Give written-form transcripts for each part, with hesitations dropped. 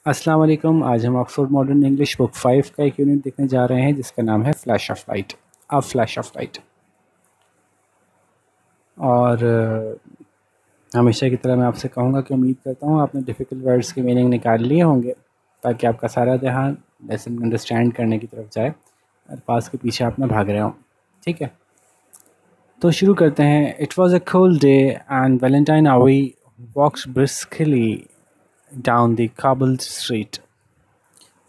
अस्सलाम वालेकुम। आज हम ऑक्सफोर्ड मॉडर्न इंग्लिश बुक 5 का एक यूनिट देखने जा रहे हैं जिसका नाम है flash of light. A flash of light. और हमेशा की तरह मैं आपसे कहूँगा कि उम्मीद करता हूँ आपने डिफ़िकल्ट वर्ड्स के मीनिंग निकाल लिए होंगे ताकि आपका सारा ध्यान लेसन अंडरस्टैंड करने की तरफ जाए और पास के पीछे आप ना भाग रहे हों। ठीक है, तो शुरू करते हैं। It was a cool day and Valentine आवी वॉक्स briskly down the cobbled street.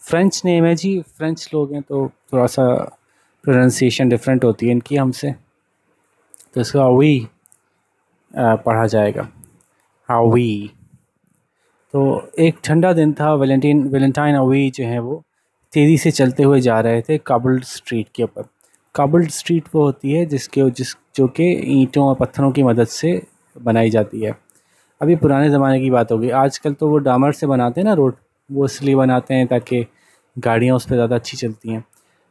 French name है जी, फ्रेंच लोग हैं तो थोड़ा सा प्रोनाउंसिएशन डिफरेंट होती है इनकी हमसे, तो इसको हावी पढ़ा जाएगा, हावी। तो एक ठंडा दिन था, वैलेंटाइन हावी जो है वो तेज़ी से चलते हुए जा रहे थे काबल्ड स्ट्रीट के ऊपर। काबल्ड स्ट्रीट वो होती है जो कि ईंटों और पत्थरों की मदद से बनाई जाती है। अभी पुराने ज़माने की बात होगी, आजकल तो वो डामर से बनाते हैं ना रोड, वो इसलिए बनाते हैं ताकि गाड़ियाँ उस पर ज़्यादा अच्छी चलती हैं।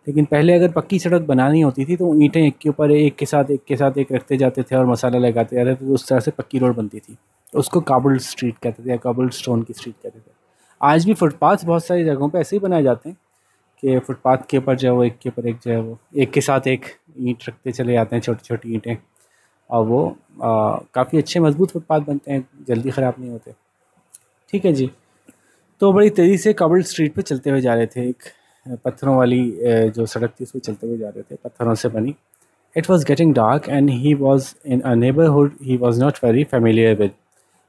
लेकिन पहले अगर पक्की सड़क बनानी होती थी तो ईंटें एक के ऊपर एक के साथ एक रखते जाते थे और मसाला लगाते जाते थे, तो उस तरह से पक्की रोड बनती थी। उसको काबल्ड स्ट्रीट कहते थे या काबल्ड स्टोन की स्ट्रीट कहते थे। आज भी फुटपाथ बहुत सारी जगहों पे ऐसे ही बनाए जाते हैं कि फुटपाथ के ऊपर जो है वो एक के ऊपर एक जो है वो एक के साथ एक ईंट रखते चले जाते हैं, छोटी छोटी ईंटें, और वो काफ़ी अच्छे मजबूत फुटपाथ बनते हैं, जल्दी ख़राब नहीं होते। ठीक है जी। तो बड़ी तेज़ी से काबल्ड स्ट्रीट पे चलते हुए जा रहे थे, एक पत्थरों वाली जो सड़क थी उस पर चलते हुए जा रहे थे, पत्थरों से बनी। It was getting dark and he was in a neighbourhood he was not very familiar with.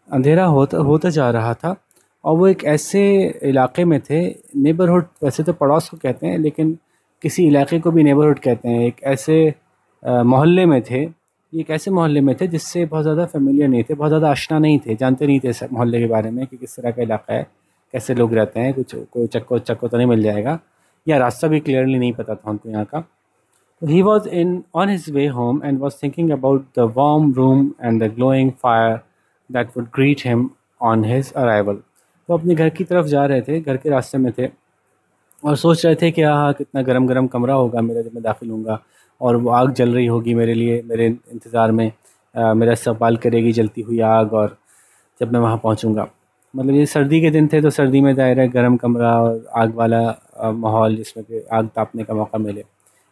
अंधेरा होता होता जा रहा था और वो एक ऐसे इलाके में थे। नेबरहुड वैसे तो पड़ोस को कहते हैं, लेकिन किसी इलाके को भी नेबरहुड कहते हैं। एक ऐसे मोहल्ले में थे, ये एक ऐसे मोहल्ले में थे जिससे बहुत ज़्यादा फेमिलियर नहीं थे, बहुत ज़्यादा आशना नहीं थे, जानते नहीं थे सब मोहल्ले के बारे में कि किस तरह का इलाका है, कैसे लोग रहते हैं, कुछ कोई चक्को चक्को तो नहीं मिल जाएगा, या रास्ता भी क्लियरली नहीं पता था उनको यहाँ का। He was on his way home and was thinking about the warm room and the glowing fire that would greet him on his arrival. वो अपने घर की तरफ जा रहे थे, घर के रास्ते में थे और सोच रहे थे कि हाँ कितना गरम गरम कमरा होगा मेरा जब मैं दाखिल होऊंगा, और वो आग जल रही होगी मेरे लिए, मेरे इंतज़ार में मेरा इस्तकबाल करेगी जलती हुई आग, और जब मैं वहाँ पहुँचूँगा। मतलब ये सर्दी के दिन थे तो सर्दी में दायरा गरम कमरा और आग वाला माहौल जिसमें कि आग तापने का मौका मिले,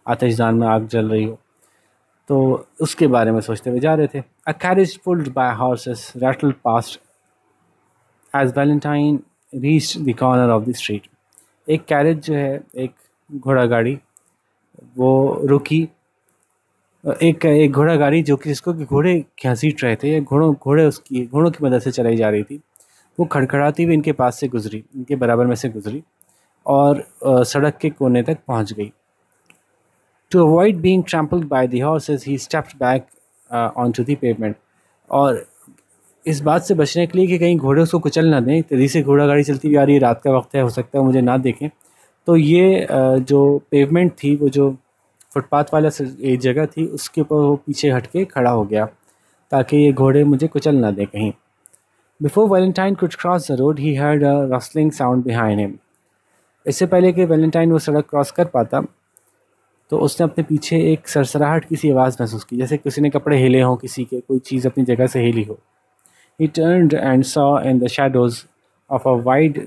आतिशदान में आग जल रही हो, तो उसके बारे में सोचते हुए जा रहे थे। A carriage pulled by horses rattled past as Valentine reached the corner of the street. एक कैरेज जो है, एक घोड़ा गाड़ी, वो रुकी। एक एक घोड़ा गाड़ी जो कि जिसको कि घोड़े घसीट रहे थे, या घोड़ों की मदद से चलाई जा रही थी, वो खड़खड़ाती हुई इनके पास से गुजरी, इनके बराबर में से गुजरी और सड़क के कोने तक पहुंच गई। To avoid being trampled by the horses, he stepped back onto the pavement. और इस बात से बचने के लिए कि कहीं घोड़े उसको कुचल ना दें, तेज़ी से घोड़ा गाड़ी चलती हुई आ रही है, रात का वक्त है, हो सकता है मुझे ना देखें, तो ये जो पेवमेंट थी, वो जो फुटपाथ वाला एक जगह थी, उसके ऊपर वो पीछे हट के खड़ा हो गया ताकि ये घोड़े मुझे कुचल ना दें कहीं। Before Valentine could cross the road he heard a rustling sound behind him. इससे पहले कि वैलेंटाइन वो सड़क क्रॉस कर पाता, तो उसने अपने पीछे एक सरसराहट की सी आवाज़ महसूस की, जैसे किसी ने कपड़े हिले हों, किसी के कोई चीज़ अपनी जगह से हिली हो। He turned and saw in the shadows of a wide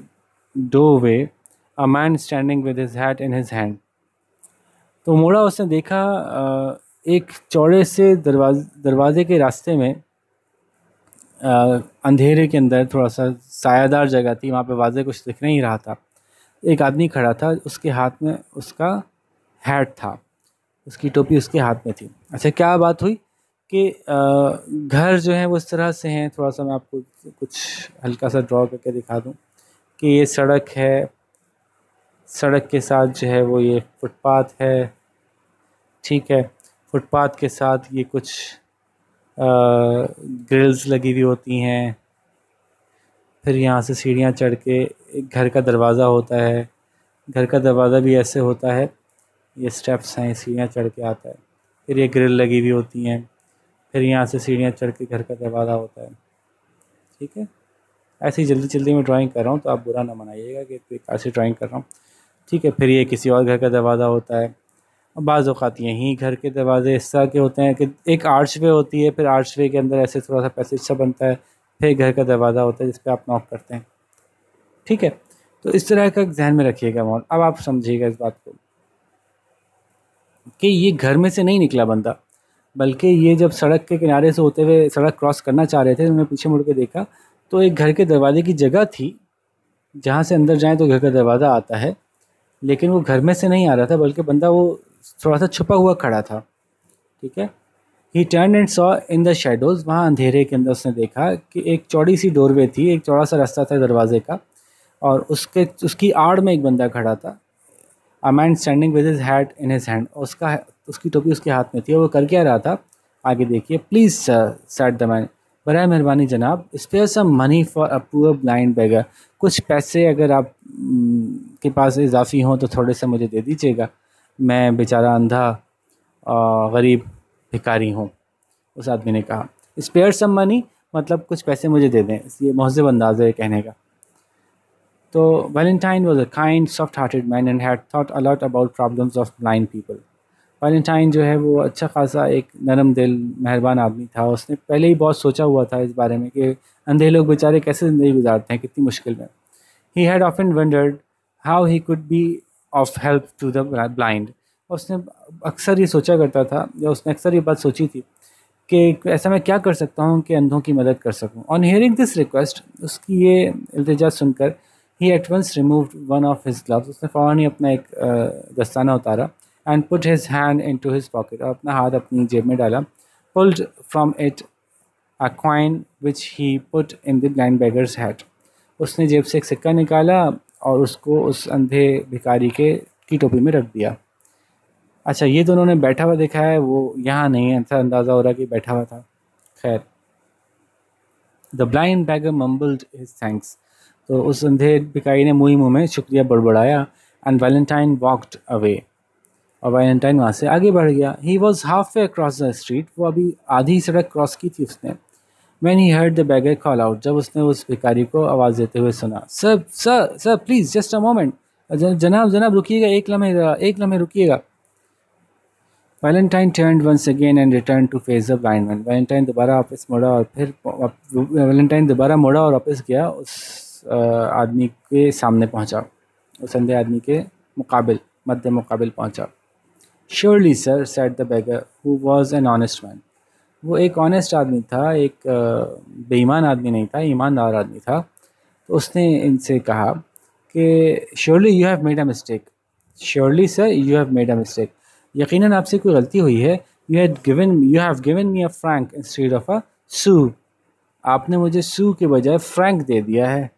doorway a man standing with his hat in his hand. तो मुड़ा, उसने देखा एक चौड़े से दरवाजे के रास्ते में, अंधेरे के अंदर थोड़ा सा सायादार जगह थी, वहाँ पे वाज़े कुछ दिख नहीं रहा था। एक आदमी खड़ा था, उसके हाथ में उसका हैट था, उसकी टोपी उसके हाथ में थी। अच्छा, क्या बात हुई कि घर जो है वो इस तरह से हैं, थोड़ा सा मैं आपको कुछ हल्का सा ड्रॉ करके दिखा दूं कि ये सड़क है, सड़क के साथ जो है वो ये फुटपाथ है। ठीक है, फुटपाथ के साथ ये कुछ ग्रिल्स लगी हुई होती हैं, फिर यहाँ से सीढ़ियाँ चढ़ के एक घर का दरवाज़ा होता है, घर का दरवाज़ा भी ऐसे होता है, ये स्टेप्स हैं, सीढ़ियाँ चढ़ के आता है, फिर ये ग्रिल लगी हुई होती हैं, फिर यहाँ से सीढ़ियाँ चढ़ के घर का दरवाज़ा होता है। ठीक है, ऐसे ही जल्दी जल्दी में ड्राइंग कर रहा हूँ तो आप बुरा ना मनाइएगा कि ऐसी ड्राइंग कर रहा हूँ। ठीक है, फिर ये किसी और घर का दरवाज़ा होता है, और बाज़ औक़ात यहीं घर के दरवाजे इस तरह के होते हैं कि एक आर्च वे होती है, फिर आर्च वे के अंदर ऐसे थोड़ा सा पैसेज सा बनता है, फिर घर का दरवाज़ा होता है जिस पर आप नॉक करते हैं। ठीक है, तो इस तरह का ध्यान में रखिएगा अमाउंट। अब आप समझिएगा इस बात को कि ये घर में से नहीं निकला बंदा, बल्कि ये जब सड़क के किनारे से होते हुए सड़क क्रॉस करना चाह रहे थे, उन्होंने पीछे मुड़ के देखा तो एक घर के दरवाजे की जगह थी जहाँ से अंदर जाएं तो घर का दरवाज़ा आता है, लेकिन वो घर में से नहीं आ रहा था, बल्कि बंदा वो थोड़ा सा छुपा हुआ खड़ा था। ठीक है। ही turn and saw in the shadows, वहाँ अंधेरे के अंदर उसने देखा कि एक चौड़ी सी डोरवे थी, एक चौड़ा सा रास्ता था दरवाजे का, और उसकी आड़ में एक बंदा खड़ा था। A man standing with his hat in his hand, उसकी टोपी उसके हाथ में थी। और वो कर क्या रहा था, आगे देखिए। Please sir said the man, बराए मेहरबानी जनाब, spare some money for a poor blind beggar, कुछ पैसे अगर आप के पास इजाफी हों तो थोड़े से मुझे दे दीजिएगा, मैं बेचारा अंधा गरीब भिखारी हूँ। उस आदमी ने कहा स्पेयर सम मनी, मतलब कुछ पैसे मुझे दे दें, ये महज़ब अंदाज़ है कहने का। तो Valentine was a kind soft hearted man and had thought a lot about problems of blind people. Valentine जो है वो अच्छा खासा एक नरम दिल मेहरबान आदमी था। उसने पहले ही बहुत सोचा हुआ था इस बारे में कि अंधे लोग बेचारे कैसे ज़िंदगी गुजारते हैं, कितनी मुश्किल में। He had often wondered how he could be of help to the blind. उसने अक्सर ये सोचा करता था, या उसने अक्सर ये बात सोची थी कि ऐसा मैं क्या कर सकता हूँ कि अंधों की मदद कर सकूँ। ऑन हियरिंग दिस रिक्वेस्ट, उसकी ये इल्तिजा सुनकर, he at once removed one of his gloves, उसने फ़ौरन ही अपना एक दस्ताना उतारा, and put his hand into his pocket, और अपना हाथ अपनी जेब में डाला। Pulled from it a coin which he put in the blind beggar's hat, उसने जेब से एक सिक्का निकाला और उसको उस अंधे भिखारी की टोपी में रख दिया। अच्छा, ये दोनों ने बैठा हुआ देखा है, वो यहाँ नहीं है, ऐसा अंदाज़ा हो रहा है कि बैठा हुआ था। खैर, the blind beggar mumbled his thanks, तो उस अंधे भिखारी ने मुँह ही मुँह में शुक्रिया बड़बड़ाया। एंड वैलेंटाइन वॉकड अवे, और वैलेंटाइन वहाँ से आगे बढ़ गया। He was half way across the street, वो अभी आधी सड़क क्रॉस की थी उसने। When he heard the beggar call out, जब उसने उस भिखारी को आवाज़ देते हुए सुना, sir sir sir please just a moment, जनाब जनाब रुकिएगा, एक लम्हे रुकिएगा। Valentine turned once again and returned to face the blind man. Valentine दोबारा वापस मुड़ा और वापस गया, उस आदमी के सामने पहुंचा, उस अंधे आदमी के मध्य मुकाबिल पहुंचा। Surely sir, said the beggar, who was an honest man. वो एक ऑनेस्ट आदमी था, एक बेईमान आदमी नहीं था, ईमानदार आदमी था। तो उसने इनसे कहा कि surely you have made a mistake, surely sir you have made a mistake, यकीनन आपसे कोई गलती हुई है। You have given me a franc instead of a sou, आपने मुझे सू के बजाय फ्रैंक दे दिया है।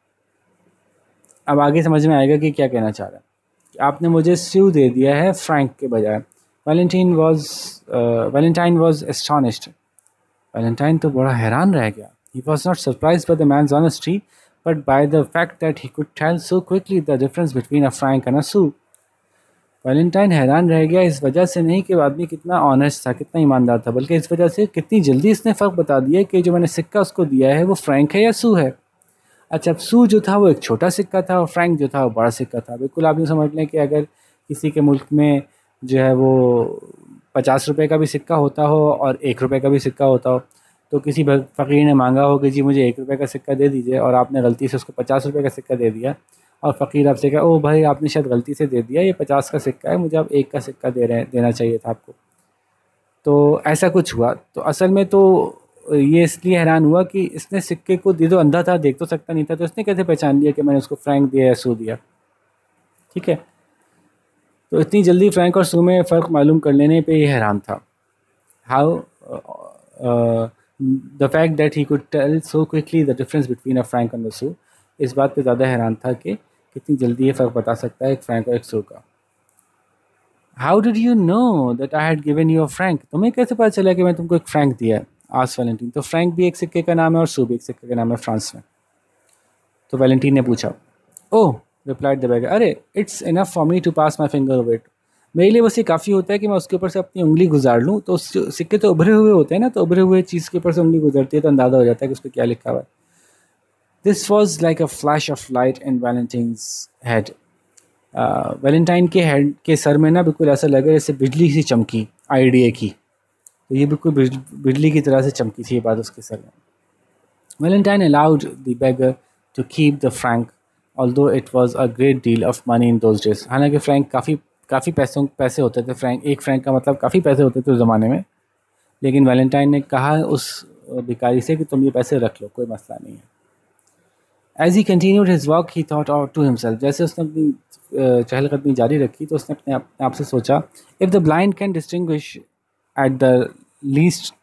अब आगे समझ में आएगा कि क्या कहना चाह रहा है। आपने मुझे सू दे दिया है फ्रैंक के बजाय। वैलेंटाइन वॉज एस्टॉनिश्ड, वैलेंटाइन तो बड़ा हैरान रह गया। He was not surprised by the man's honesty, but by the fact that he could tell so quickly the difference between a franc and a sou. Valentine हैरान रह गया इस वजह से नहीं कि आदमी कितना ऑनेस्ट था, कितना ईमानदार था, बल्कि इस वजह से कितनी जल्दी इसने फ़र्क बता दिया कि जो मैंने सिक्का उसको दिया है वो फ्रैंक है या सू है। अच्छा, सू जो था वो एक छोटा सिक्का था, और फ्रैंक जो था वो बड़ा सिक्का था। बिल्कुल आप यूँ समझ लें कि अगर किसी के मुल्क में जो है वो 50 रुपये का भी सिक्का होता हो और 1 रुपये का भी सिक्का होता हो, तो किसी फ़कीर ने मांगा हो कि जी मुझे 1 रुपये का सिक्का दे दीजिए, और आपने गलती से उसको 50 रुपये का सिक्का दे दिया, और फ़कीर आपसे कहा ओ भाई आपने शायद गलती से दे दिया, ये 50 का सिक्का है, मुझे आप 1 का सिक्का देना चाहिए था आपको। तो ऐसा कुछ हुआ। तो असल में तो ये इसलिए हैरान हुआ कि इसने सिक्के को दे, दो अंधा था, देख तो सकता नहीं था, तो इसने कैसे पहचान लिया कि मैंने उसको फ्रैंक दिया या सू दिया। ठीक है, तो इतनी जल्दी फ्रैंक और सू में फ़र्क मालूम कर लेने पे ये हैरान था। How the fact that he could tell so quickly the difference between a franc and a sou, इस बात पे ज़्यादा हैरान था कि कितनी जल्दी ये फ़र्क बता सकता है एक फ्रैंक और एक सू का। How did you know that I had given you a Frank, तुम्हें कैसे पता चला कि मैं तुमको एक फ्रैंक दिया है, आस्क्ड वैलेंटाइन। तो फ्रैंक भी एक सिक्के का नाम है और सू भी एक सिक्के का नाम है फ्रांस में। तो वैलेंटाइन ने पूछा, ओह रिप्लाइड द बेगर, अरे it's enough for me to pass my finger over it, मेरे लिए बस ये काफ़ी होता है कि मैं उसके ऊपर से अपनी उंगली गुजार लूँ। तो सिक्के तो उभरे हुए होते हैं ना, तो उभरे हुए चीज़ के ऊपर से उंगली गुजरती है तो अंदाज़ा हो जाता है कि उस पर क्या लिखा हुआ है। This was like a flash of light in Valentine's head, Valentine के हेड के सर में ना बिल्कुल ऐसा लगा जैसे बिजली सी चमकी आइडिया की। तो ये बिल्कुल बिजली की तरह से चमकी थी ये बात उसके सर में। Valentine allowed the beggar to keep the franc although it was a great deal of money in those days। हालांकि फ्रैंक काफ़ी पैसे होते थे। एक फ्रैंक का मतलब काफ़ी पैसे होते थे उस ज़माने में। लेकिन वैलेंटाइन ने कहा उस भिखारी से कि तुम ये पैसे रख लो, कोई मसला नहीं है। As he continued his walk, he thought out to himself। जैसे उसने अपनी चहलकदमी जारी रखी तो उसने अपने आप से सोचा, if the blind can distinguish at the least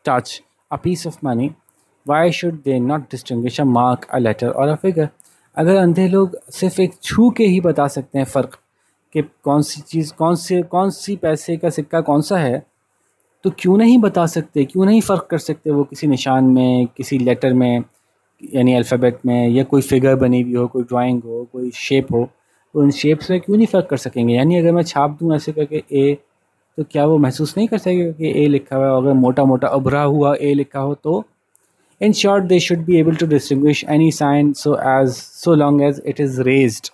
touch a piece of money, why should they not distinguish a mark, a letter or a figure? अगर अंधे लोग सिर्फ एक छू के ही बता सकते हैं फ़र्क कि कौन सी चीज़ कौन सी पैसे का सिक्का कौन सा है, तो क्यों नहीं बता सकते, क्यों नहीं फ़र्क कर सकते वो किसी निशान में, किसी लेटर में, यानी अल्फ़ाबेट में, या कोई फिगर बनी हुई हो, कोई ड्राइंग हो, कोई शेप हो, तो उन शेप्स में क्यों नहीं फ़र्क कर सकेंगे। यानी अगर मैं छाप दूँ ऐसे करके ए, तो क्या वो महसूस नहीं कर सकेगा कि ए लिखा हुआ है। अगर मोटा मोटा उभरा हुआ ए लिखा हो तो in short they should be able to distinguish any sign so long as it is raised.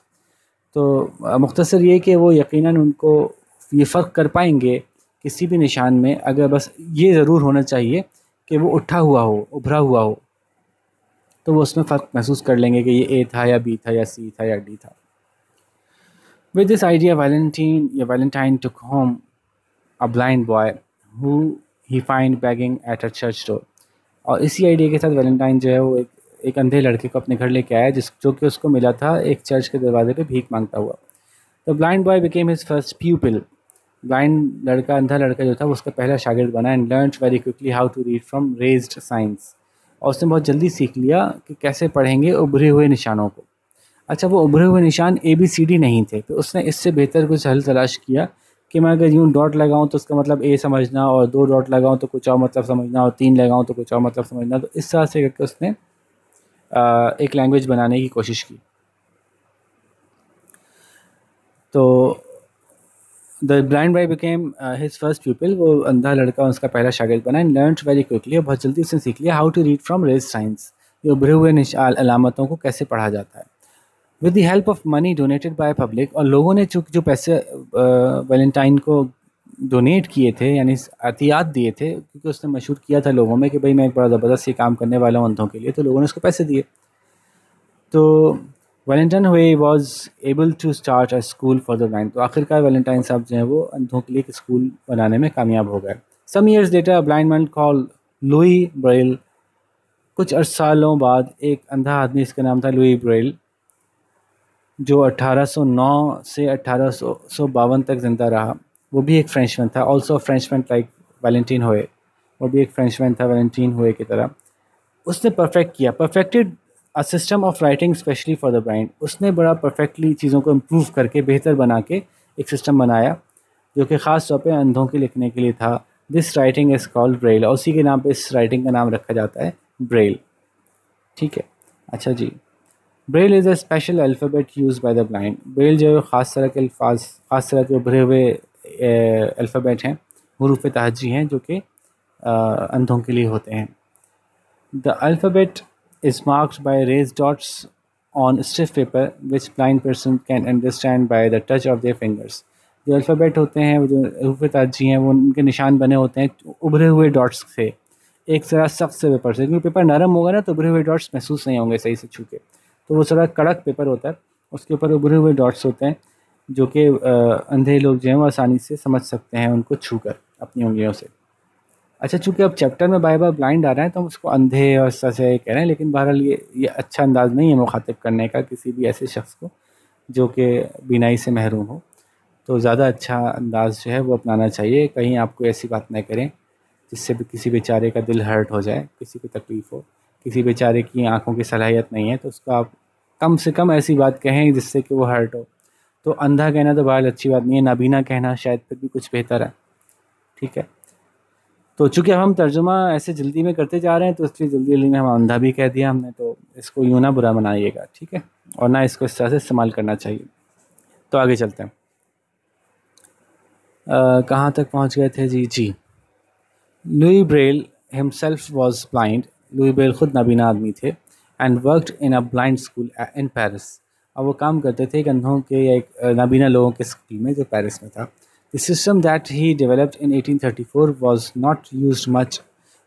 तो मुख्तसर ये कि वो यकीनन उनको ये फ़र्क कर पाएंगे किसी भी निशान में, अगर बस ये ज़रूर होना चाहिए कि वो उठा हुआ हो, उभरा हुआ हो, तो वो उसमें फ़र्क महसूस कर लेंगे कि ये ए था या बी था या सी था या डी था। With this idea Valentine took home a blind boy who he find bagging at a church door. और इसी आइडिया के साथ वैलेंटाइन जो है वो एक अंधे लड़के को अपने घर लेके आया जो कि उसको मिला था एक चर्च के दरवाजे पे भीख मांगता हुआ। The blind boy became his first pupil. अंधा लड़का जो था वो उसका पहला शागिर्द बना। And learn very quickly how to read from raised signs. और उसने बहुत जल्दी सीख लिया कि कैसे पढ़ेंगे उभरे हुए निशानों को। अच्छा, वो उभरे हुए निशान ABCD नहीं थे, तो उसने इससे बेहतर कुछ हल तलाश किया कि मैं अगर यूँ डॉट लगाऊँ तो उसका मतलब ए समझना, और 2 डॉट लगाऊँ तो कुछ और मतलब समझना, और 3 लगाऊँ तो कुछ और मतलब समझना। तो इस तरह से करके उसने एक लैंग्वेज बनाने की कोशिश की। तो the blind boy became his first प्यूपिल। वो अंधा लड़का उसका पहला शागिर्द बना। एंड लर्न वेरी क्विकली, और बहुत जल्दी उसने सीख लिया how to read from raised signs, ये उभरे हुए अलामतों को कैसे पढ़ा जाता है। With the help of money donated by public, और लोगों ने जो पैसे वैलेंटाइन को डोनेट किए थे, यानी अतियात दिए थे, क्योंकि उसने मशहूर किया था लोगों में कि भाई मैं एक बड़ा ज़बरदस्त ये काम करने वाला हूँ अंधों के लिए, तो लोगों ने उसको पैसे दिए। तो वैलेंटाइन हुए was able to start a school for the blind. तो आखिरकार वैलेंटाइन साहब जो हैं वो अंधों के लिए एक स्कूल बनाने में कामयाब हो गए। Some years later a blind man called Louis Braille. कुछ सालों बाद एक अंधा आदमी, इसका नाम था लुई ब्रेल, जो 1809 से 1852 तक ज़िंदा रहा। वो भी एक फ्रेंचमैन था, ऑल्सो फ्रेंचमैन लाइक वैलेंटीन हुए। वो भी एक फ्रेंचमैन था वैलेंटीन हुए की तरह। उसने perfected a system of writing specially for the blind. उसने बड़ा परफेक्टली चीज़ों को इम्प्रूव करके, बेहतर बना के एक सिस्टम बनाया जो कि ख़ास तौर पे अंधों के लिखने के लिए था। This writing is called Braille, और उसी के नाम पे इस राइटिंग का नाम रखा जाता है ब्रेल। ठीक है, अच्छा जी। Braille is a special alphabet use by the blind. Braille जो ख़ास तरह के अल्फाज, ख़ास तरह के उभरे हुए अल्फ़ाबेट हैं, हरूफ तहजी हैं, जो कि अंधों के लिए होते हैं। The alphabet is marked by raised dots on stiff paper which blind person can understand by the touch of their fingers। जो अल्फ़ाबेट होते हैं, वो जो हरूफ ताजी हैं, वो उनके निशान बने होते हैं उभरे हुए डॉट्स से, एक ज़रा सख्त से पेपर से, क्योंकि पेपर नरम होगा ना तो उभरे हुए डॉट्स महसूस नहीं होंगे सही से छू के। तो वो थोड़ा कड़क पेपर होता है, उसके ऊपर उभरे हुए डॉट्स होते हैं जो कि अंधे लोग जो हैं वो आसानी से समझ सकते हैं उनको छू कर अपनी उंगलियों से। अच्छा, चूँकि अब चैप्टर में बाय बाय ब्लाइंड आ रहा है तो हम उसको अंधे और इस तरह से कह रहे हैं, लेकिन बहरहाल ये अच्छा अंदाज़ नहीं है मुखातिब करने का किसी भी ऐसे शख्स को जो कि बीनाई से महरूम हो। तो ज़्यादा अच्छा अंदाज़ जो है वो अपनाना चाहिए। कहीं आपको ऐसी बात न करें जिससे भी किसी बेचारे का दिल हर्ट हो जाए, किसी को तकलीफ़ हो, किसी बेचारे की आँखों की सलाहियत नहीं है, तो उसको आप कम से कम ऐसी बात कहें जिससे कि वो हर्ट हो। तो अंधा कहना तो बहरहाल अच्छी बात नहीं है, नाबीना कहना शायद फिर भी कुछ बेहतर है। ठीक है, तो चूँकि हम तर्जुमा ऐसे जल्दी में करते जा रहे हैं तो इसलिए जल्दी जल्दी में हम अंधा भी कह दिया हमने, तो इसको यूँ ना बुरा बनाइएगा, ठीक है, और ना इसको इस तरह से इस्तेमाल करना चाहिए। तो आगे चलते हैं। कहाँ तक पहुँच गए थे जी। Louis Braille himself was blind. Louis Braille ख़ुद नाबीना आदमी थे। And worked in a blind school in Paris. और वो काम करते थे एक अंधों के या एक नाबीना लोगों के स्कूल में जो पेरिस में था। The system that he developed in 1834 was not used much.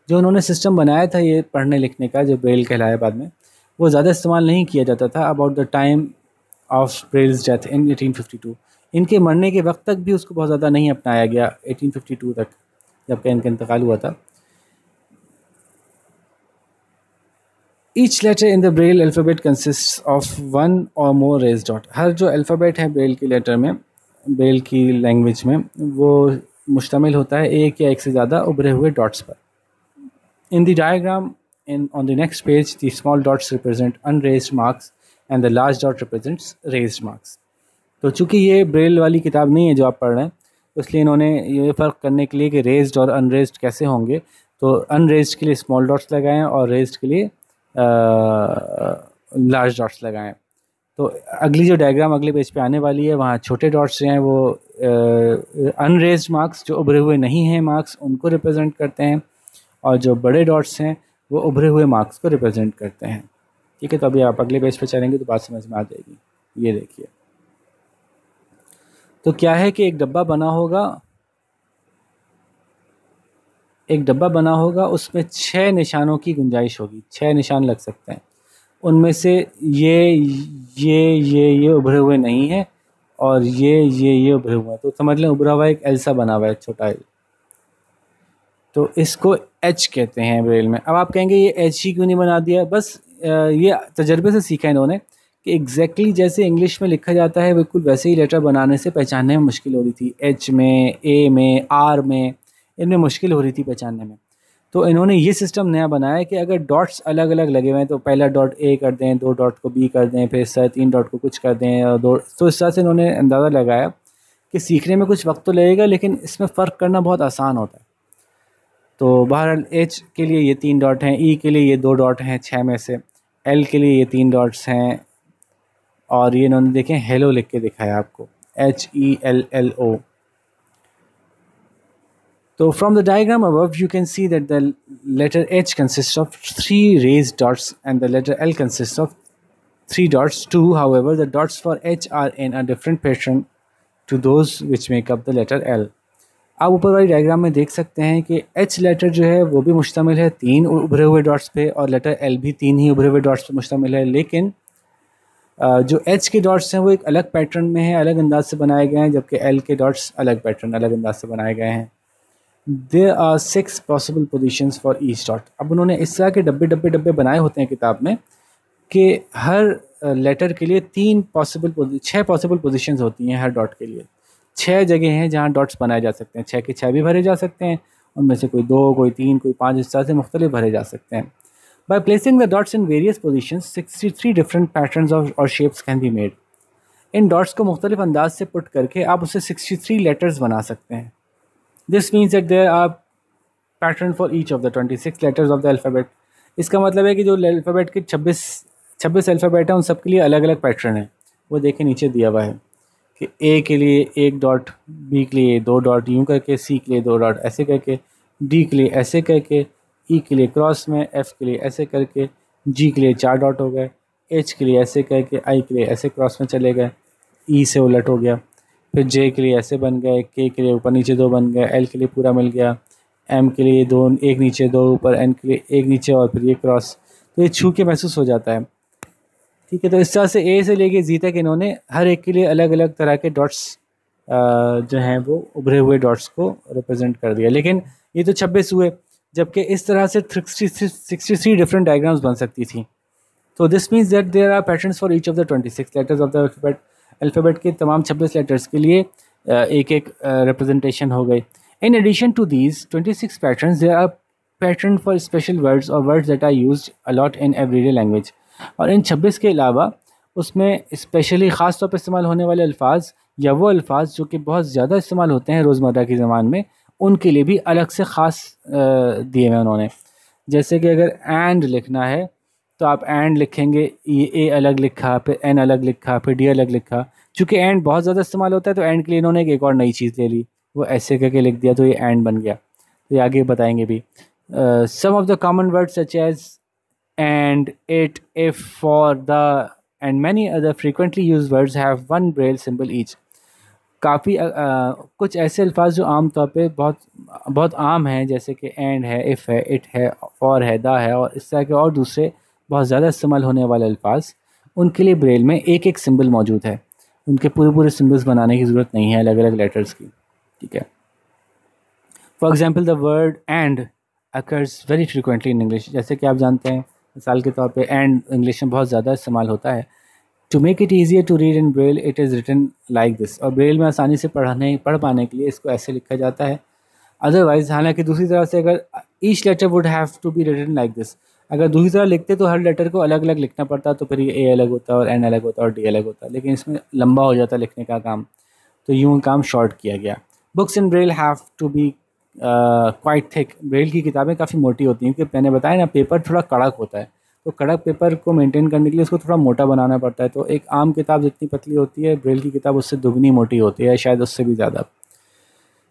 जो उन्होंने सिस्टम बनाया था ये पढ़ने लिखने का, जो ब्रेल कहलाया बाद में, वो ज़्यादा इस्तेमाल नहीं किया जाता था about the time of Braille's death in 1852। इनके मरने के वक्त तक भी उसको बहुत ज़्यादा नहीं अपनाया गया 1852 तक, जबकि इनका इंतकाल हुआ था। Each letter in the Braille alphabet consists of one or more raised dot। हर जो अल्फ़ाबेट है ब्रेल की लेटर में, ब्रेल की लैंग्वेज में, वो मुश्तमिल होता है एक या एक से ज़्यादा उभरे हुए डॉट्स पर। In the diagram on the next page, the small dots represent unraised marks and the large dot represents raised marks। तो चूँकि ये ब्रेल वाली किताब नहीं है जो आप पढ़ रहे हैं, तो इसलिए इन्होंने ये फ़र्क करने के लिए कि रेज्ड और अनरेज्ड कैसे होंगे, तो अनरेज्ड के लिए स्मॉल डॉट्स लगाएं और रेज्ड के लिए लार्ज डॉट्स लगाएं। तो अगली जो डायग्राम अगले पेज पे आने वाली है, वहाँ छोटे डॉट्स जो हैं वो अनरेज्ड मार्क्स, जो उभरे हुए नहीं हैं मार्क्स, उनको रिप्रेजेंट करते हैं, और जो बड़े डॉट्स हैं वो उभरे हुए मार्क्स को रिप्रेजेंट करते हैं। ठीक है, तो अभी आप अगले पेज पे चलेंगे तो बात समझ में आ जाएगी। ये देखिए, तो क्या है कि एक डब्बा बना होगा, उसमें 6 निशानों की गुंजाइश होगी, 6 निशान लग सकते हैं। उनमें से ये उभरे हुए नहीं है, और ये उभरे हुए हैं, तो समझ लें उभरा हुआ एक एल सा बना हुआ है, छोटा एल, तो इसको एच कहते हैं ब्रेल में। अब आप कहेंगे ये एच ही क्यों नहीं बना दिया? बस ये तजर्बे से सीखा इन्होंने कि एग्जैक्टली जैसे इंग्लिश में लिखा जाता है बिल्कुल वैसे ही लेटर बनाने से पहचानने में मुश्किल हो रही थी। एच में, ए में, आर में, इनमें मुश्किल हो रही थी पहचानने में। तो इन्होंने ये सिस्टम नया बनाया कि अगर डॉट्स अलग अलग लगे हुए हैं तो पहला डॉट ए कर दें, 2 डॉट को बी कर दें, फिर इस तरह 3 डॉट को कुछ कर दें, और 2, तो इस तरह से इन्होंने अंदाज़ा लगाया कि सीखने में कुछ वक्त तो लगेगा लेकिन इसमें फ़र्क करना बहुत आसान होता है। तो बहरहाल एच के लिए ये 3 डॉट हैं, ई के लिए ये 2 डॉट हैं 6 में से, एल के लिए ये 3 डॉट्स हैं, और ये इन्होंने देखें हेलो लिख के दिखाया आपको, HELLO। तो from the diagram above you can see that the letter H consists of 3 raised dots and the letter L consists of 3 dots too. However, the dots for H are in a different pattern to those which make up the letter L। आप ऊपर वाली diagram में देख सकते हैं कि H letter जो है वो भी मुश्तमिल है 3 उभरे हुए डॉट्स पे, और लेटर L भी 3 ही उभरे हुए डॉट्स पे मुश्तमिल है, लेकिन जो H के डॉट्स हैं वो एक अलग पैटर्न में है, अलग अंदाज से बनाए गए हैं, जबकि L के डॉट्स अलग पैटर्न, अलग अंदाज से बनाए गए हैं। There are 6 possible positions for each dot। अब उन्होंने इस तरह के डब्बे बनाए होते हैं किताब में कि हर लेटर के लिए 6 पॉसिबल पोजीशंस होती हैं हर डॉट के लिए। 6 जगह हैं जहां डॉट्स बनाए जा सकते हैं, 6 के 6 भी भरे जा सकते हैं, उनमें से कोई 2, कोई 3, कोई 5, इस तरह से मुख्तलिफ भरे जा सकते हैं। By placing the dots in various positions, 63 different patterns or shapes can be made। In dots को मुख्तलिफ अंदाज से पुट करके आप उससे 63 लेटर्स बना सकते हैं। This means that there are pattern for each of the 26 letters of the alphabet। इसका मतलब है कि जो अल्फ़ाबेट के 26 अल्फ़ाबेट हैं उन सब के लिए अलग अलग पैटर्न है। वो देखें नीचे दिया हुआ है कि ए के लिए 1 डॉट, बी के लिए 2 डॉट, यूँ करके, सी के लिए 2 डॉट ऐसे करके, डी के लिए ऐसे करके, ई के लिए क्रॉस में, एफ़ के लिए ऐसे करके, जी के लिए 4 डॉट हो गए, एच के लिए ऐसे करके, आई के लिए ऐसे क्रॉस में चले गए, ई से उलट हो गया, फिर जे के लिए ऐसे बन गए, के के लिए ऊपर नीचे 2 बन गए, एल के लिए पूरा मिल गया, एम के लिए 2, 1 नीचे 2 ऊपर, एन के लिए 1 नीचे और फिर ये क्रॉस। तो ये छू के महसूस हो जाता है। ठीक है, तो इस तरह से ए से लेके जी तक इन्होंने हर एक के लिए अलग अलग तरह के डॉट्स जो हैं वो उभरे हुए डॉट्स को रिप्रेजेंट कर दिया। लेकिन ये तो 26 हुए, जबकि इस तरह से 63 डिफरेंट डायग्राम्स बन सकती थी। तो this means that there are patterns for each of the 26 letters of the alphabet के तमाम 26 लेटर्स के लिए एक एक रिप्रेजेंटेशन हो गई। In addition to these 26 patterns there are pattern for special words और words that are used a lot in everyday language. और इन 26 के अलावा उसमें स्पेशली ख़ास तौर पर इस्तेमाल होने वाले अल्फाज या वो अल्फाज जो कि बहुत ज़्यादा इस्तेमाल होते हैं रोज़मर्रा की ज़बान में, उनके लिए भी अलग से ख़ास दिए हुए उन्होंने। जैसे कि अगर एंड लिखना है तो आप एंड लिखेंगे, ये ए अलग लिखा, फिर एन अलग लिखा, फिर डी अलग लिखा। चूँकि एंड बहुत ज़्यादा इस्तेमाल होता है तो एंड के लिए इन्होंने एक और नई चीज़ ले ली, वो ऐसे करके लिख दिया तो ये एंड बन गया। तो ये आगे बताएंगे भी। Some of the common words such as and, it, if, for, the and many other frequently used words have one braille symbol each। काफ़ी कुछ ऐसे अल्फाज जो आम तौर पे बहुत आम हैं, जैसे कि एंड है, इफ़ है, इट है, फॉर है, दा है, और इस तरह के और दूसरे बहुत ज़्यादा इस्तेमाल होने वाले अल्फाज, उनके लिए ब्रेल में एक एक सिंबल मौजूद है, उनके पूरे पूरे सिम्बल्स बनाने की ज़रूरत नहीं है अलग अलग लेटर्स की, ठीक है। For example the word and occurs very frequently in English, जैसे कि आप जानते हैं मिसाल के तौर पे एंड इंग्लिश में बहुत ज़्यादा इस्तेमाल होता है। To make it easier to read in Braille it is written like this, और ब्रेल में आसानी से पढ़ पाने के लिए इसको ऐसे लिखा जाता है। अदरवाइज, हालांकि दूसरी तरह से अगर each letter would have to be written like this, अगर दूसरी तरह लिखते तो हर लेटर को अलग अलग लिखना पड़ता, तो फिर ये ए अलग होता और एन अलग होता और डी अलग होता, लेकिन इसमें लंबा हो जाता लिखने का काम, तो यूँ काम शॉर्ट किया गया। Books in Braille have to be quite thick, Braille की किताबें काफ़ी मोटी होती हैं, क्योंकि मैंने बताया ना पेपर थोड़ा कड़क होता है, तो कड़क पेपर को मेंटेन करने के लिए उसको थोड़ा मोटा बनाना पड़ता है। तो एक आम किताब जितनी पतली होती है, ब्रेल की किताब उससे दुगनी मोटी होती है, शायद उससे भी ज़्यादा।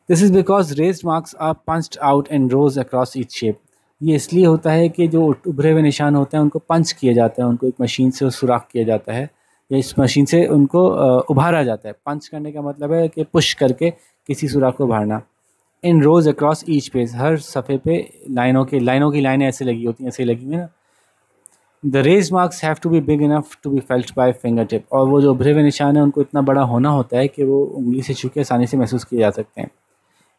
This is because raised marks are punched out in rows across each shape, ये इसलिए होता है कि जो उभरे हुए निशान होते हैं उनको पंच किए जाते हैं, उनको एक मशीन से सुराख किया जाता है, या इस मशीन से उनको उभारा जाता है। पंच करने का मतलब है कि पुश करके किसी सुराख को उभारना। इन रोज अक्रॉस ईच पेज, हर सफ़े पे लाइनों की लाइनें ऐसे लगी होती हैं, ऐसे लगी हुई ना। The raised marks have to be big enough to be felt by fingertip, और वो जो उभरे हुए निशान है उनको इतना बड़ा होना होता है कि वो उंगली से छू के आसानी से महसूस किए जा सकते हैं।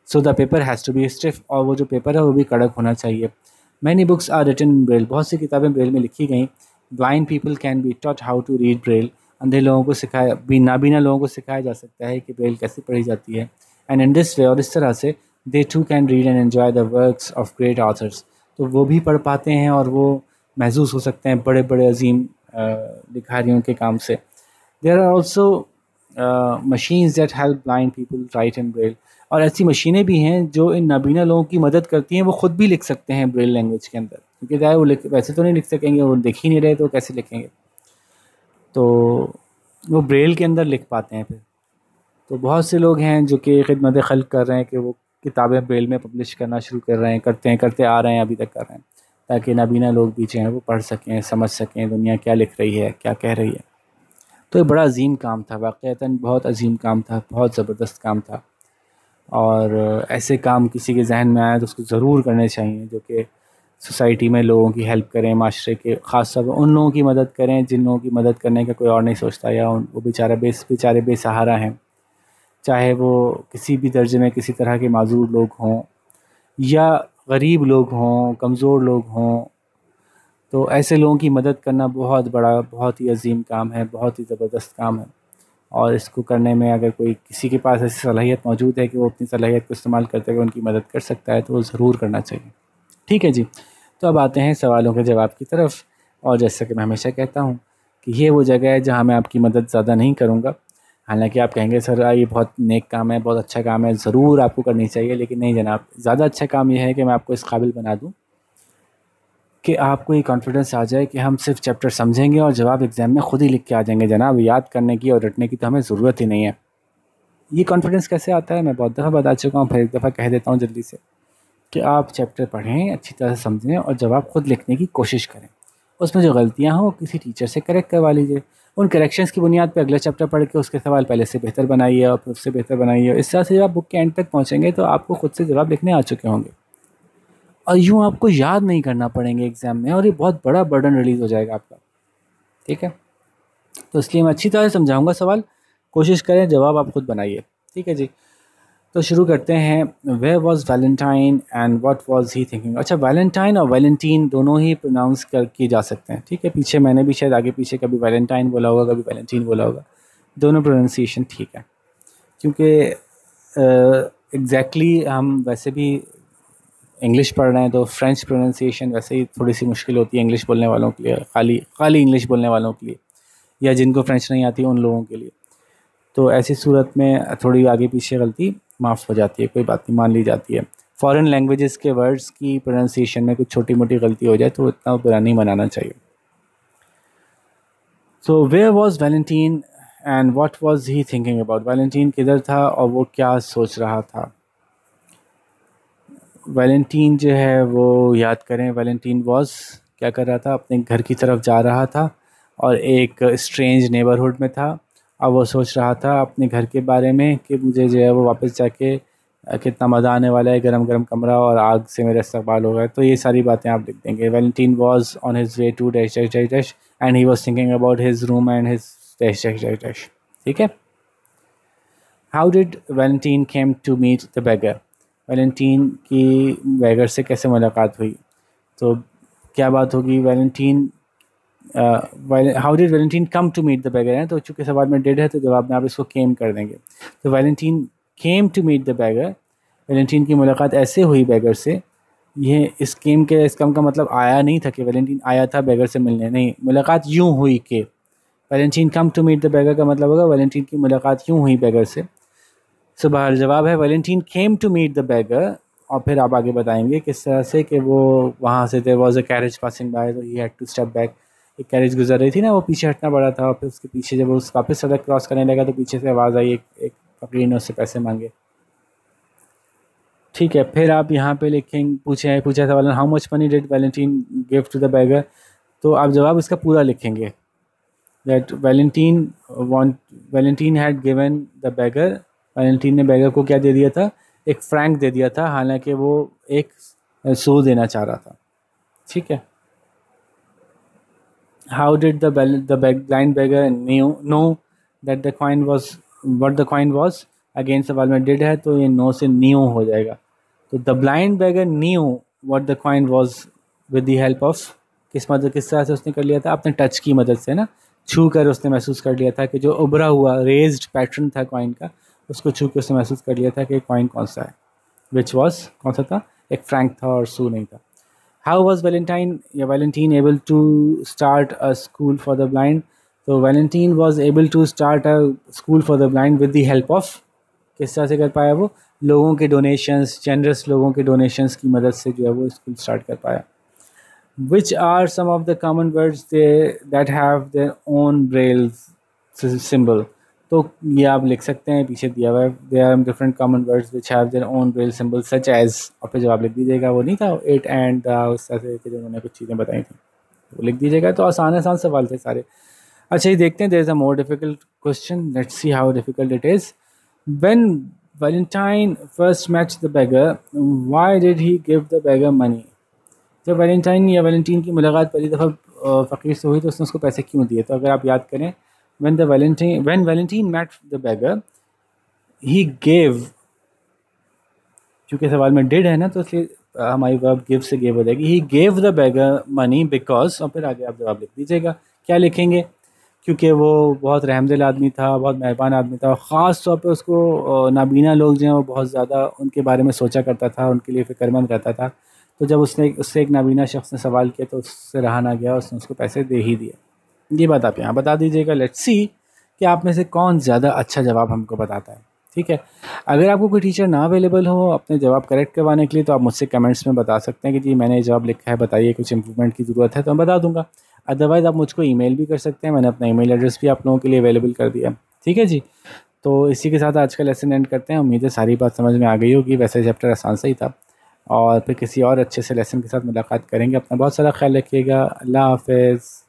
So the paper has to be stiff, और वो जो पेपर है वो भी कड़क होना चाहिए। Many books are written in Braille, बहुत सी किताबें ब्रेल में लिखी गई। Blind people can be taught how to read Braille, अंधे लोगों को सिखाया नाबीना लोगों को सिखाया जा सकता है कि ब्रेल कैसे पढ़ी जाती है। एंड इन दिस वे, और इस तरह से, they too can read and enjoy the works of great authors, तो वो भी पढ़ पाते हैं और वो महसूस हो सकते हैं बड़े बड़े अजीम लिखारियों के काम से। There are also machines that help blind people write in Braille, और ऐसी मशीनें भी हैं जो इन नाबीना लोगों की मदद करती हैं, वो ख़ुद भी लिख सकते हैं ब्रेल लैंग्वेज के अंदर, क्योंकि चाहे वो वैसे तो नहीं लिख सकेंगे, वो देख ही नहीं रहे तो कैसे लिखेंगे, तो वो ब्रेल के अंदर लिख पाते हैं फिर। तो बहुत से लोग हैं जो कि खिदमत खल्क कर रहे हैं कि वो किताबें ब्रेल में पब्लिश करना शुरू कर रहे हैं, करते आ रहे हैं, अभी तक कर रहे हैं, ताकि नाबीना लोग भी जो हैं वो पढ़ सकें, समझ सकें दुनिया क्या लिख रही है, क्या कह रही है। तो ये बड़ा अजीम काम था, वाक़ईतन बहुत अजीम काम था, बहुत ज़बरदस्त काम था, और ऐसे काम किसी के जहन में आए तो उसको ज़रूर करने चाहिए जो कि सोसाइटी में लोगों की हेल्प करें, माशरे के ख़ास तौर पर उन लोगों की मदद करें जिन लोगों की मदद करने का कोई और नहीं सोचता, या वो बेचारे बेसहारा हैं, चाहे वो किसी भी दर्जे में किसी तरह के माजूर लोग हों या गरीब लोग हों, कमज़ोर लोग हों। तो ऐसे लोगों की मदद करना बहुत ही अजीम काम है, बहुत ही ज़बरदस्त काम है, और इसको करने में अगर कोई किसी के पास ऐसी सलाहियत मौजूद है कि वो अपनी सलाहियत को इस्तेमाल करते हुए उनकी मदद कर सकता है, तो वो ज़रूर करना चाहिए। ठीक है जी, तो अब आते हैं सवालों के जवाब की तरफ, और जैसा कि मैं हमेशा कहता हूँ कि ये वो जगह है जहाँ मैं आपकी मदद ज़्यादा नहीं करूँगा। हालांकि आप कहेंगे सर ये बहुत नेक काम है, बहुत अच्छा काम है, ज़रूर आपको करनी चाहिए, लेकिन नहीं जनाब, ज़्यादा अच्छा काम यह है कि मैं आपको इस काबिल बना दूँ कि आपको ये कॉन्फिडेंस आ जाए कि हम सिर्फ चैप्टर समझेंगे और जवाब एग्ज़ाम में ख़ुद ही लिख के आ जाएंगे जनाब, याद करने की और रटने की तो हमें ज़रूरत ही नहीं है। ये कॉन्फिडेंस कैसे आता है, मैं बहुत दफ़ा बता चुका हूँ, फिर एक दफ़ा कह देता हूँ जल्दी से, कि आप चैप्टर पढ़ें, अच्छी तरह से समझें और जवाब ख़ुद लिखने की कोशिश करें। उसमें जो गलतियाँ हों किसी टीचर से करेक्ट करवा लीजिए, उन करेक्शंस की बुनियाद पे अगला चैप्टर पढ़ के उसके सवाल पहले से बेहतर बनाइए और फिर उससे बेहतर बनाइए। इस तरह से जब आप बुक के एंड तक पहुँचेंगे तो आपको खुद से जवाब लिखने आ चुके होंगे, और यूँ आपको याद नहीं करना पड़ेंगे एग्ज़ाम में, और ये बहुत बड़ा बर्डन रिलीज़ हो जाएगा आपका। ठीक है, तो इसलिए मैं अच्छी तरह से समझाऊँगा सवाल, कोशिश करें जवाब आप खुद बनाइए। ठीक है जी, तो शुरू करते हैं। Where was Valentine and what was he thinking. अच्छा, वैलेंटाइन और वैलेंटीन दोनों ही प्रोनाउंस किए जा सकते हैं। ठीक है, पीछे मैंने भी शायद आगे पीछे कभी वैलेंटाइन बोला होगा, कभी वैलेंटीन बोला होगा, दोनों प्रोनाउंसिएशन ठीक है, क्योंकि एग्जैक्टली हम वैसे भी इंग्लिश पढ़ रहे हैं तो फ्रेंच प्रोनाउंसिएशन वैसे ही थोड़ी सी मुश्किल होती है इंग्लिश बोलने वालों के लिए, खाली इंग्लिश बोलने वालों के लिए, या जिनको फ्रेंच नहीं आती उन लोगों के लिए। तो ऐसी सूरत में थोड़ी आगे पीछे गलती माफ़ हो जाती है, कोई बात नहीं, मान ली जाती है। फॉरेन लैंग्वेजेस के वर्ड्स की प्रोनाउंसिएशन में कुछ छोटी मोटी गलती हो जाए तो इतना बुरा नहीं मनाना चाहिए। So where was Valentine and what was he thinking about. Valentine किधर था और वो क्या सोच रहा था। वैलेंटीन जो है वो याद करें, वैलेंटीन वॉज क्या कर रहा था, अपने घर की तरफ जा रहा था और एक स्ट्रेंज नेबरहुड में था, और वो सोच रहा था अपने घर के बारे में कि मुझे जो है वो वापस जाके कितना मज़ा आने वाला है, गरम गरम कमरा और आग से मेरा इस्तकबाल होगा। तो ये सारी बातें आप लिख देंगे। Valentine was on his way to dash dash dash dash and he was thinking about his room and his dash dash dash dash. ठीक है। How did Valentine came to meet the beggar. Valentine की beggar से कैसे मुलाकात हुई। तो क्या बात होगी, Valentine how did Valentine come to meet the beggar है, तो चूँकि सवाल में डिड है तो जवाब में आप इसको केम कर देंगे। तो Valentine came to meet the beggar, Valentine की मुलाकात ऐसे हुई बेगर से। ये इस कम का मतलब आया नहीं था कि वैलेंटाइन आया था बेगर से मिलने, नहीं, मुलाकात यूँ हुई कि Valentine come to meet the beggar का मतलब होगा वैलेंटाइन की मुलाकात यूँ हुई बेगर से। सो बहर जवाब है Valentine came to meet the beggar. और फिर आप आगे बताएंगे किस तरह से कि वो वहाँ से there was a carriage passing by, तो he had to step back. एक कैरेज गुजर रही थी ना, वो पीछे हटना पड़ा था, और फिर उसके पीछे जब वो वापस सड़क क्रॉस करने लगा तो पीछे से आवाज़ आई, एक फकीर ने उससे पैसे मांगे। ठीक है। फिर आप यहाँ पे लिखेंगे, पूछा सवाल, how much money did Valentine give to the beggar. तो आप जवाब इसका पूरा लिखेंगे that Valentine had given the beggar, Valentine ने बेगर को क्या दे दिया था, एक फ्रैंक दे दिया था, हालांकि वो एक सो देना चाह रहा था। ठीक है। How did the blind beggar know that the coin was what the coin was. Again सवाल में डिड है तो ये नो से न्यू हो जाएगा। तो the blind beggar knew what the coin was with the help of, किस तरह से उसने कर लिया था, अपने टच की मदद से ना, छू कर उसने महसूस कर लिया था कि जो उभरा हुआ रेज्ड पैटर्न था कॉइन का, उसको छू के उसने महसूस कर लिया था कि कॉइन कौन सा है, विच वॉज कौन सा था, एक फ्रैंक था और सू नहीं था। How was Valentine able to start a school for the blind. तो Valentine was able to start a school for the blind with the help of, किस तरह से कर पाया वो, लोगों के डोनेशंस, जेनरस लोगों के डोनेशंस की मदद से जो है वो स्कूल स्टार्ट कर पाया। Which are some of the common words that have their own braille symbol। तो ये आप लिख सकते हैं, पीछे दिया हुआ है, there are different common words which have their own braille symbol such as, और फिर जवाब लिख दीजिएगा। वो नहीं था it and उस तरह से जो उन्होंने कुछ चीज़ें बताई थी वो लिख दीजिएगा। तो आसान सवाल थे सारे। अच्छा, ये देखते हैं, there is a more difficult question, let's see how difficult it is। When Valentine first met the beggar, why did he give the beggar money। जब वैलेंटाइन की मुलाकात पहली दफ़ा फ़कीर से हुई तो उसने उसको पैसे क्यों दिए। तो अगर आप याद करें, when Valentine met the beggar, he gave, चूँकि सवाल में डिड है ना तो इसलिए हमारी वर्ब गिव से गिव हो जाएगी। He gave the beggar money because, और फिर आगे आप जवाब लिख दीजिएगा। क्या लिखेंगे, क्योंकि वो बहुत रहमदिल आदमी था, बहुत मेहरबान आदमी था, और ख़ास तौर पे उसको नाबीना लोग जो हैं वो बहुत ज़्यादा उनके बारे में सोचा करता था, उनके लिए फ़िक्रमंद रहता था। तो जब उससे एक नाबीना शख्स ने सवाल किया तो उससे रहा ना गया, उसने उसको पैसे दे ही दिए। ये बात आप यहाँ बता दीजिएगा। लेट्स सी कि आप में से कौन ज़्यादा अच्छा जवाब हमको बताता है। ठीक है। अगर आपको कोई टीचर ना अवेलेबल हो अपने जवाब करेक्ट करवाने के लिए तो आप मुझसे कमेंट्स में बता सकते हैं कि जी मैंने ये जवाब लिखा है, बताइए कुछ इंप्रूवमेंट की ज़रूरत है, तो मैं बता दूंगा। अदरवाइज़ आप मुझको ईमेल भी कर सकते हैं, मैंने अपना ईमेल एड्रेस भी आप लोगों के लिए अवेलेबल कर दिया। ठीक है जी। तो इसी के साथ आज का लेसन एंड करते हैं। उम्मीद है सारी बात समझ में आ गई होगी। वैसे चैप्टर आसान से ही था, और फिर किसी और अच्छे से लेसन के साथ मुलाकात करेंगे। अपना बहुत सारा ख्याल रखिएगा। अल्लाह हाफ़िज़।